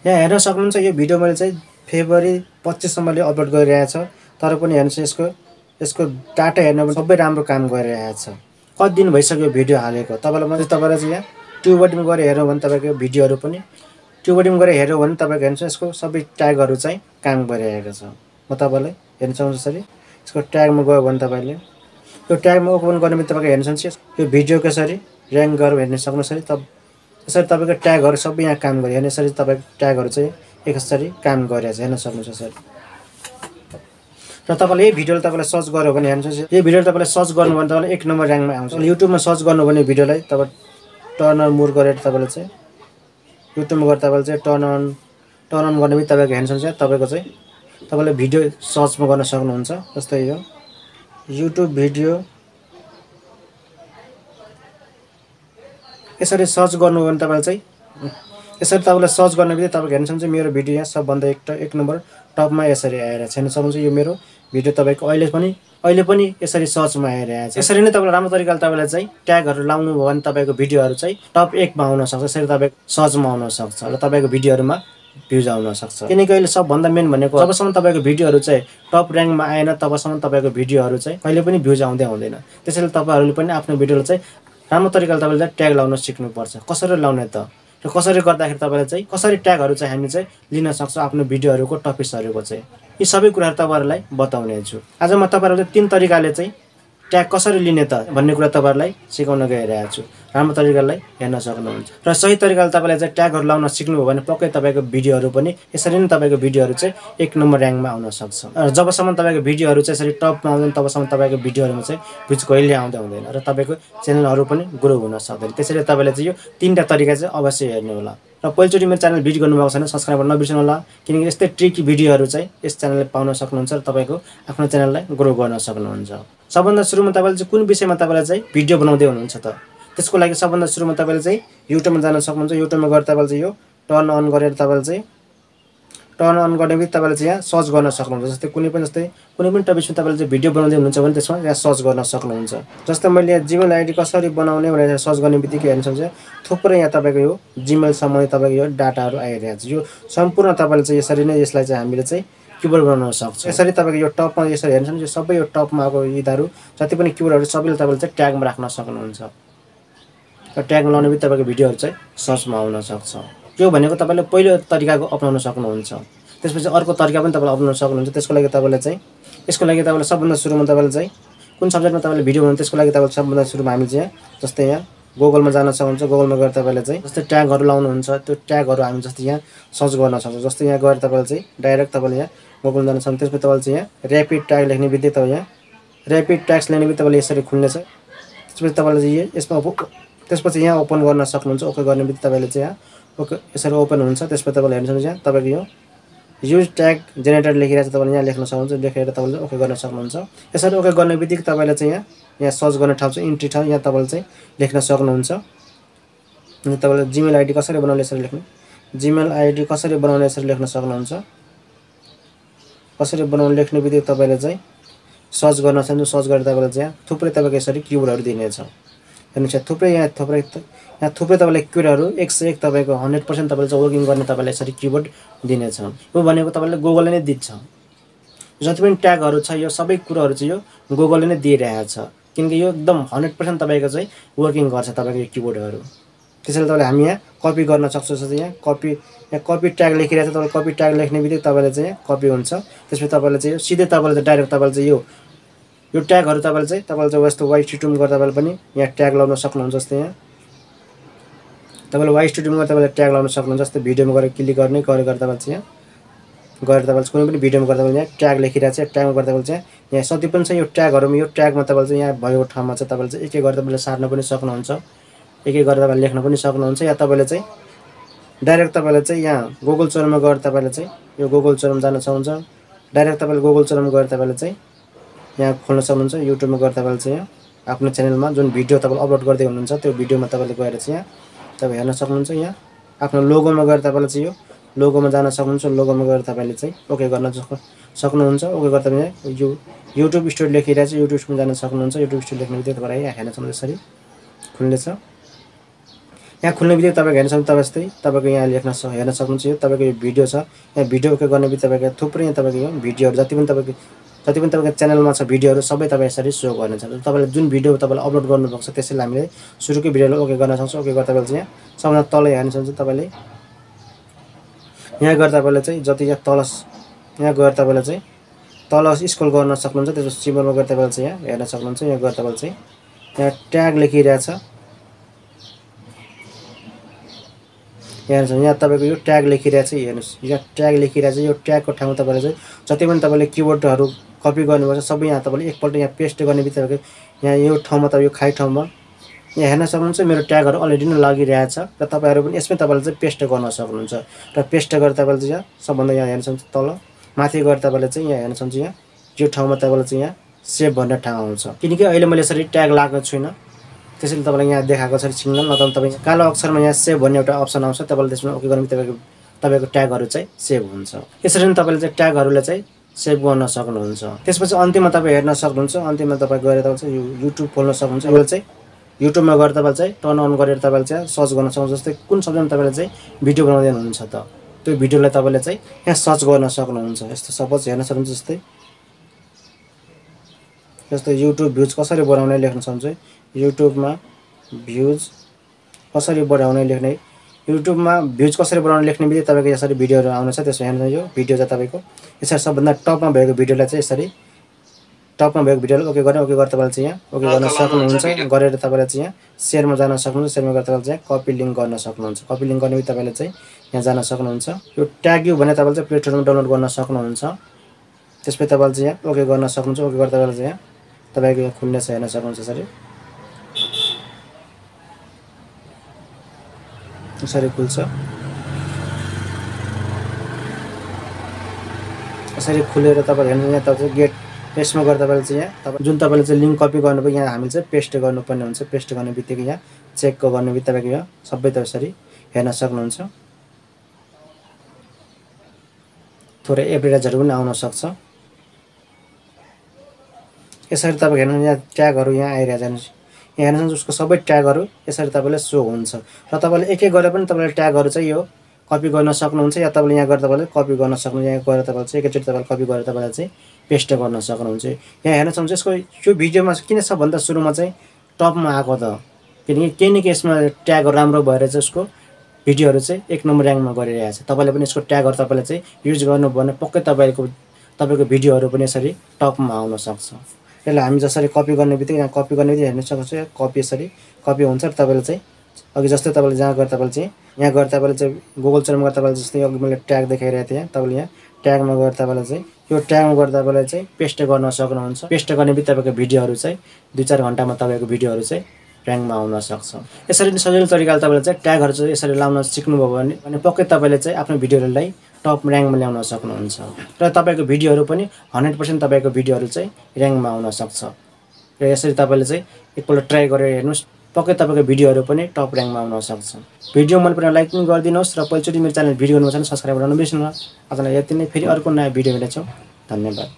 यहाँ हेर्न सक्नुहुन्छ यो भिडियो मैले चाहिँ फेब्रुअरी 25 सम्मले अपलोड गरिरहेको छ तर पनि हेर्नुहोस् यसको डाटा हेर्न पनि सबै राम्रो काम गरिरहेको छ। कति दिन भइसक्यो भिडियो हालेको तपाईँलाई चाहिँ यहाँ ट्युबरमा गएर हेर्नु भने तपाईँको भिडियोहरू पनि ट्युबरमा गएर हेर्यो भने तपाईँको हेर्नुहोस् यसको सबै ट्यागहरू चाहिँ काम गरिरहेको छ। म तपाईँलाई हेर्न सक्नुहुन्छ यसरी यसको ट्यागमा गयो भने तपाईँले यो ट्यागमा ओपन गर्ने बित्तिकै तपाईँको हेर्न सक्नुहुन्छ यो भिडियो कसरी ऱ्याङ्क गरेर हेर्न सक्नुहुन्छ यसरी तपाईँको ट्यागहरू सबै यहाँ काम गरे हेर्नु यसरी तपाईँको ट्यागहरू चाहिँ यसरी काम गरिरहेको छ हेर्न सक्नुहुन्छ यसरी। र तपाईँले यही भिडियोलाई तपाईँलाई सर्च गर्यो भने हेर्नुहोस् यही भिडियो तपाईँले सर्च गर्नु भने तपाईँले 1 नम्बर ऱ्याङ्कमा आउँछ। युट्युबमा सर्च गर्नु भने भिडियोलाई तपाईँ टर्न अन मोर गरेर तपाईँले चाहिँ युट्युबमा गएर तपाईँले चाहिँ टर्न अन गर्ने बित्तिकै तपाईँको हेर्न सक्नुहुन्छ तपाईँको चाहिँ तपाईँले भिडियो सर्चमा गर्न सक्नुहुन्छ। जस्तै यो युट्युब भिडियो यसरी सर्च गर्नु भने तपाईँले चाहिँ यसरी तपाईँले सर्च गर्ने बित्तिकै तपाईँको हेर्न सक्नुहुन्छ मेरो भिडियो यहाँ सबभन्दा एक नम्बर टपमा यसरी आएर हेर्न सक्नुहुन्छ। यो मेरो भिडियो तपाईँको अहिले पनि यसरी सर्चमा आइरहेको छ। यसरी नै तपाईँले राम्रो तरिकाले तपाईँले चाहिँ ट्यागहरू लाउनु भयो भने तपाईँको भिडियोहरू चाहिँ टप 1 मा आउन सक्छ। यसरी तपाईँको सर्चमा आउन सक्छ र तपाईँको भिडियोहरूमा भ्युज आउन सक्छ। किनकि अहिले सबभन्दा मेन भनेको जबसम्म तपाईँको भिडियोहरू चाहिँ टप ऱ्याङ्कमा आएन तबसम्म तपाईँको भिडियोहरू चाहिँ कहिले पनि भ्युज आउँदैन। त्यसैले तपाईँहरूले पनि आफ्नो भिडियोलाई चाहिँ राम्रो तरिकाले तपाईँले ट्याग लाउन सिक्नुपर्छ। कसरी लाउने त र कसरी गर्दाखेरि तपाईँले चाहिँ कसरी ट्यागहरू चाहिँ हामी चाहिँ लिन सक्छौँ आफ्नो भिडियोहरूको टपिक्सहरूको चाहिँ यी सबै कुराहरू तपाईँहरूलाई बताउने छु। आज म तपाईँहरूले 3 तरिकाले चाहिँ ट्याग कसरी लिने त भन्ने कुरा तपाईँहरूलाई सिकाउन गइरहेको छु। राम्रो तरिकाले हेर्न सक्नुहुन्छ र सही तरिकाले तपाईँले चाहिँ ट्यागहरू लाउन सिक्नुभयो भने पक्कै तपाईँको भिडियोहरू पनि यसरी नै तपाईँको भिडियोहरू चाहिँ 1 नम्बर ऱ्याङ्कमा आउन सक्छ। र जबसम्म तपाईँको भिडियोहरू चाहिँ यसरी टपमा आउँदैन तबसम्म तपाईँको भिडियोहरूमा चाहिँ भ्युज कहिले हुँदैन र तपाईँको च्यानलहरू पनि ग्रो हुन सक्दैन। त्यसैले तपाईँले चाहिँ यो 3टा तरिका चाहिँ अवश्य हेर्नु होला र पहिलोचोटि मेरो च्यानल भिजिट गर्नुभएको छैन सब्सक्राइब गर्न नबिर्सनु होला किनकि यस्तै ट्रिकी भिडियोहरू चाहिँ यस च्यानलले पाउन सक्नुहुन्छ र तपाईँको आफ्नो च्यानललाई ग्रो गर्न सक्नुहुन्छ। सबभन्दा सुरुमा तपाईँले चाहिँ कुन विषयमा तपाईँले चाहिँ भिडियो बनाउँदै हुनुहुन्छ त त्यसको लागि सबभन्दा सुरुमा तपाईँले चाहिँ युट्युबमा जान सक्नुहुन्छ। युट्युबमा गएर तपाईँले चाहिँ यो टर्न अन गरेर तपाईँले चाहिँ टर्न अन गर्ने बित्तिकै तपाईँले चाहिँ यहाँ सर्च गर्न सक्नुहुन्छ। जस्तै कुनै पनि टपिकमा तपाईँले चाहिँ भिडियो बनाउँदै हुनुहुन्छ भने त्यसमा यहाँ सर्च गर्न सक्नुहुन्छ। जस्तै मैले यहाँ जिमेल आइडी कसरी बनाउने भनेर सर्च गर्ने बित्तिकै हेर्न सक्नुहुन्छ थुप्रै यहाँ तपाईँको यो जिमेल सम्बन्धी तपाईँको यो डाटाहरू आइरहेको छ। यो सम्पूर्ण तपाईँले चाहिँ यसरी नै यसलाई चाहिँ हामीले चाहिँ किबोर्ड बनाउन सक्छ। यसरी तपाईँको यो टपमा यसरी हेर्न सक्नुहुन्छ सबै यो टपमा आएको यिनीहरू जति पनि किबोर्डहरू सबैले तपाईँले चाहिँ ट्यागमा राख्न सक्नुहुन्छ र ट्यागमा लाउने बित्तिकै तपाईँको भिडियोहरू चाहिँ सर्चमा आउन सक्छ। यो भनेको तपाईँले पहिलो तरिकाको अपनाउन सक्नुहुन्छ। त्यसपछि अर्को तरिका पनि तपाईँले अपनाउन सक्नुहुन्छ। त्यसको लागि तपाईँले सबभन्दा सुरुमा तपाईँले चाहिँ कुन सब्जेक्टमा तपाईँले भिडियो बनाउनु त्यसको लागि तपाईँले सबभन्दा सुरुमा हामी चाहिँ जस्तै यहाँ गुगलमा जान सक्नुहुन्छ। गुगलमा गएर तपाईँले चाहिँ जस्तै ट्यागहरू लाउनुहुन्छ त्यो ट्यागहरू हामी जस्तै यहाँ सर्च गर्न सक्छौँ। जस्तै यहाँ गएर तपाईँले चाहिँ डाइरेक्ट तपाईँले यहाँ गुगलमा जान सक्नुहुन्छ। त्यसपछि तपाईँले चाहिँ यहाँ ऱ्यापिड ट्याग लेख्ने बित्तिकै तपाईँ यहाँ ऱ्यापिड ट्याग्स लेख्ने बित्तिकै तपाईँले यसरी खुल्नेछ। त्यसपछि तपाईँले चाहिँ यसमा त्यसपछि यहाँ ओपन गर्न सक्नुहुन्छ। ओके गर्ने बित्तिकै तपाईँले चाहिँ यहाँ ओके यसरी ओपन हुन्छ। त्यसपछि तपाईँले हेर्न सक्नुहुन्छ यहाँ तपाईँको यो युज ट्याग जेनेरेटर लेखिरहेको छ तपाईँले यहाँ लेख्न सक्नुहुन्छ। लेखेर तपाईँले ओके गर्न सक्नुहुन्छ। यसरी ओके गर्ने बित्तिकै तपाईँले चाहिँ यहाँ सर्च गर्ने ठाउँ चाहिँ इन्ट्री ठाउँ यहाँ तपाईँले चाहिँ लेख्न सक्नुहुन्छ। अनि तपाईँले जिमेल आइडी कसरी बनाउने यसरी लेख्ने जिमेल आइडी कसरी बनाउने यसरी लेख्न सक्नुहुन्छ। कसरी बनाउने लेख्ने बित्तिकै तपाईँले चाहिँ सर्च गर्न सक्नुहुन्छ। सर्च गरेर तपाईँले चाहिँ यहाँ थुप्रै तपाईँको यसरी किबोर्डहरू दिनेछ। हेर्नुहोस् यहाँ थुप्रै तपाईँले किबोर्डहरू 101 तपाईँको 100% तपाईँले चाहिँ वर्किङ गर्ने तपाईँले यसरी किबोर्ड दिनेछ। यो भनेको तपाईँले गुगलले नै दिन्छ। जति पनि ट्यागहरू छ यो सबै कुराहरू चाहिँ यो गुगलले नै दिइरहेको छ किनकि यो एकदम 100% तपाईँको चाहिँ वर्किङ गर्छ तपाईँको यो किबोर्डहरू। त्यसैले तपाईँले हामी यहाँ कपी गर्न सक्छौँ। जस्तै यहाँ कपी ट्याग लेखिरहेको छ तपाईँले कपी ट्याग लेख्ने बित्तिकै तपाईँले चाहिँ यहाँ कपी हुन्छ। त्यसपछि तपाईँले चाहिँ सिधै तपाईँले चाहिँ डाइरेक्ट तपाईँले चाहिँ यो ट्यागहरू तपाईँले चाहिँ यस्तो वाइ स्टुडियोमा गरेर तपाईँले पनि यहाँ ट्याग लाउन सक्नुहुन्छ। जस्तै यहाँ तपाईँले वाइ स्टुडियोमा गरेर तपाईँले ट्याग लाउन सक्नुहुन्छ। जस्तै भिडियोमा गएर क्लिक गर्ने गरेर तपाईँले चाहिँ यहाँ गएर तपाईँले कुनै पनि भिडियोमा गरेर तपाईँले यहाँ ट्याग लेखिरहेको छ ट्यागमा गरेर तपाईँले चाहिँ यहाँ जति पनि छ यो ट्यागहरूमा यो ट्यागमा तपाईँले चाहिँ यहाँ भएको ठाउँमा चाहिँ तपाईँले चाहिँ एक एक गरेर तपाईँले सार्न पनि सक्नुहुन्छ। एक एक गरेर तपाईँले लेख्न पनि सक्नुहुन्छ। या तपाईँले चाहिँ डाइरेक्ट तपाईँले चाहिँ यहाँ गुगल स्टोरमा गएर तपाईँले चाहिँ यो गुगल स्टोरमा जान सक्नुहुन्छ। डाइरेक्ट तपाईँले गुगल स्टोरमा गएर तपाईँले चाहिँ यहाँ खोल्न सक्नुहुन्छ। युट्युबमा गएर तपाईँले चाहिँ यहाँ आफ्नो च्यानलमा जुन भिडियो तपाईँले अपलोड गर्दै हुनुहुन्छ त्यो भिडियोमा तपाईँले गएर चाहिँ यहाँ तपाईँ हेर्न सक्नुहुन्छ। यहाँ आफ्नो लोगोमा गएर तपाईँले चाहिँ यो लोगोमा जान सक्नुहुन्छ। लोगोमा गएर तपाईँले चाहिँ ओके गर्न सक्नुहुन्छ। ओके गरेर तपाईँ यो युट्युब स्टुडियो लेखिरहेको छ युट्युबमा जान सक्नुहुन्छ। युट्युब स्टुडियो लेख्ने बित्तिकै तपाईँलाई यहाँ हेर्न सक्नुहुन्छ। यसरी खुल्नेछ। यहाँ खोल्ने बित्तिकै तपाईँको हेर्न सक्नुहुन्छ तपाईँ जस्तै तपाईँको यहाँ हेर्न सक्नुहुन्छ। यो तपाईँको यो भिडियो छ, यहाँ भिडियो ओके गर्ने बित्तिकै तपाईँको थुप्रै यहाँ तपाईँको यो भिडियोहरू जति पनि तपाईँको च्यानलमा छ भिडियोहरू सबै तपाईँ यसरी सो गर्नेछ। तपाईँले जुन भिडियो तपाईँले अपलोड गर्नुभएको छ त्यसैले हामीले सुरुकै भिडियोलाई ओके गर्न सक्छौँ। ओके गर्दा तपाईँले चाहिँ यहाँ सबभन्दा तल हेर्न सक्नुहुन्छ। तपाईँले यहाँ गएर तपाईँले चाहिँ जति यहाँ तल यहाँ गएर तपाईँले चाहिँ तल स्क्रोल गर्न सक्नुहुन्छ। त्यसपछि सिम्बलमा गएर तपाईँले चाहिँ यहाँ हेर्न सक्नुहुन्छ। यहाँ गएर तपाईँले चाहिँ यहाँ ट्याग लेखिरहेछ, यहाँ तपाईँको यो ट्याग लेखिरहेछ। हेर्नुहोस् यहाँ ट्याग लेखिरहेछ। यो ट्यागको ठाउँमा तपाईँले चाहिँ जति पनि तपाईँले किवर्डहरू कपी गर्नुपर्छ सबै यहाँ तपाईँले एकपल्ट यहाँ पेस्ट गर्ने बित्तिकै यहाँ यो ठाउँमा तपाईँ यो खाली ठाउँमा यहाँ हेर्न सक्नुहुन्छ। मेरो ट्यागहरू अलरेडी नै लागिरहेछ र तपाईँहरू पनि यसमै तपाईँले चाहिँ पेस्ट गर्न सक्नुहुन्छ। र पेस्ट गरेर तपाईँले चाहिँ यहाँ सबभन्दा यहाँ हेर्न सक्नुहुन्छ तल माथि गएर तपाईँले चाहिँ यहाँ हेर्न सक्नुहुन्छ। यहाँ यो ठाउँमा तपाईँले चाहिँ यहाँ सेभ भन्ने ठाउँ आउँछ। किनकि अहिले मैले यसरी ट्याग लगाएको छुइनँ त्यसैले तपाईँलाई यहाँ देखाएको छ सिग्नल। नत्र तपाईँ कालो अक्षरमा यहाँ सेभ भन्ने एउटा अप्सन आउँछ। तपाईँले त्यसमा ओके गर्ने तपाईँको ट्यागहरू चाहिँ सेभ हुन्छ। यसरी नै तपाईँले चाहिँ ट्यागहरूलाई चाहिँ सेभ गर्न सक्नुहुन्छ। त्यसपछि अन्तिममा तपाईँ हेर्न सक्नुहुन्छ। अन्तिममा तपाईँ गएर तपाईँ चाहिँ युट्युब खोल्न सक्नुहुन्छ। यो चाहिँ युट्युबमा गएर तपाईँले चाहिँ टर्न अन गरेर तपाईँले चाहिँ सर्च गर्न सक्नुहुन्छ। जस्तै कुन सब्जेक्टमा तपाईँले चाहिँ भिडियो बनाउँदै हुनुहुन्छ त त्यो भिडियोलाई तपाईँले चाहिँ यहाँ सर्च गर्न सक्नुहुन्छ। यस्तो सपोज हेर्न सक्नुहुन्छ। जस्तै युट्युब भ्युज कसरी बढाउने लेख्न सक्नुहुन्छ। युट्युबमा भ्युज कसरी बढाउने लेख्ने युट्युबमा भ्युज कसरी बढाउने लेख्ने बित्तिकै तपाईँको यसरी भिडियोहरू आउनेछ। त्यसमा हेर्नु यो भिडियो चाहिँ तपाईँको यसरी सबभन्दा टपमा भएको भिडियोलाई चाहिँ यसरी टपमा भएको भिडियोलाई ओके गरेर तपाईँले चाहिँ यहाँ ओके गर्न सक्नुहुन्छ। गरेर तपाईँले चाहिँ यहाँ सेयरमा जान सक्नुहुन्छ। सेयरमा गरेर तपाईँले चाहिँ कपी लिङ्क गर्न सक्नुहुन्छ। कपी लिङ्क गर्ने बित्तिकै तपाईँले चाहिँ यहाँ जान सक्नुहुन्छ। यो ट्याग यु भने तपाईँले चाहिँ प्ले स्टोरमा डाउनलोड गर्न सक्नुहुन्छ। त्यसपछि तपाईँले चाहिँ यहाँ ओके गर्न सक्नुहुन्छ। ओके गरेर तपाईँले चाहिँ यहाँ तपाईँको यहाँ खुल्ने छ हेर्न सक्नुहुन्छ। यसरी खुल्छ। यसरी खुलेर तपाईँले हेर्नु यहाँ तपाईँ गेट पेस्टमा गरेर तपाईँले चाहिँ यहाँ तपाईँ जुन तपाईँले चाहिँ लिङ्क कपी गर्नुभयो यहाँ हामीले चाहिँ पेस्ट गर्नुपर्ने हुन्छ। पेस्ट गर्ने बित्तिकै यहाँ चेकको गर्ने बित्तिकै तपाईँको यहाँ सबै तपाईँ यसरी हेर्न सक्नुहुन्छ। थोरै एभरेजहरू पनि आउन सक्छ। यसरी तपाईँ हेर्नु यहाँ ट्यागहरू यहाँ आइरहेको छ। यहाँ हेर्नु उसको सबै ट्यागहरू यसरी तपाईँले सो हुन्छ। र तपाईँले एक एक गरेर पनि तपाईँले ट्यागहरू चाहिँ यो कपी गर्न सक्नुहुन्छ। या तपाईँले यहाँ गएर तपाईँले कपी गर्न सक्नुहुन्छ। यहाँ गएर तपाईँले चाहिँ एकैचोटि तपाईँले कपी गरेर तपाईँले चाहिँ पेस्ट गर्न सक्नुहुन्छ। यहाँ हेर्न सक्नुहुन्छ यसको यो भिडियोमा किन सबभन्दा सुरुमा चाहिँ टपमा आएको त किनकि केही न केही यसमा ट्यागहरू राम्रो भएर चाहिँ उसको भिडियोहरू चाहिँ एक नम्बर ऱ्याङ्कमा गरिरहेको छ। तपाईँले पनि यसको ट्यागहरू तपाईँले चाहिँ युज गर्नुभयो भने पक्कै तपाईँको भिडियोहरू पनि यसरी टपमा आउन सक्छ। यसलाई हामी जसरी कपी गर्ने बित्तिकै यहाँ कपी गर्ने बित्तिकै हेर्न सक्नुहुन्छ। कपी यसरी कपी हुन्छ। र तपाईँले चाहिँ अघि जस्तै तपाईँले जहाँ गएर तपाईँले चाहिँ यहाँ गएर तपाईँले चाहिँ गुगल चेनमा गएर तपाईँले जस्तै अघि मैले ट्याग देखाइरहेको थिएँ। तपाईँले यहाँ ट्यागमा गएर तपाईँले चाहिँ यो ट्यागमा गएर तपाईँले चाहिँ पेस्ट गर्न सक्नुहुन्छ। पेस्ट गर्ने बित्तिकै तपाईँको भिडियोहरू चाहिँ 2-4 घन्टामा तपाईँको भिडियोहरू चाहिँ ऱ्याङ्कमा आउन सक्छ। यसरी नै सजिलो तरिकाले तपाईँले चाहिँ ट्यागहरू चाहिँ यसरी लाउन सिक्नुभयो भने पक्कै तपाईँले चाहिँ आफ्नो भिडियोहरूलाई टप ऱ्याङ्कमा ल्याउन सक्नुहुन्छ। र तपाईँको भिडियोहरू पनि 100% तपाईँको भिडियोहरू चाहिँ ऱ्याङ्कमा आउन सक्छ। र यसरी तपाईँले चाहिँ एकपल्ट ट्राई गरेर हेर्नुहोस् पक्कै तपाईँको भिडियोहरू पनि टप ऱ्याङ्कमा आउन सक्छ। भिडियो मन परेमा लाइक पनि गरिदिनुहोस् र पहिलोचोटि मेरो च्यानल भिडियो गर्नु छ भने सब्सक्राइब गर्न नबिर्सनु। आजलाई यति नै। फेरि अर्को नयाँ भिडियो भेट्छौँ। धन्यवाद।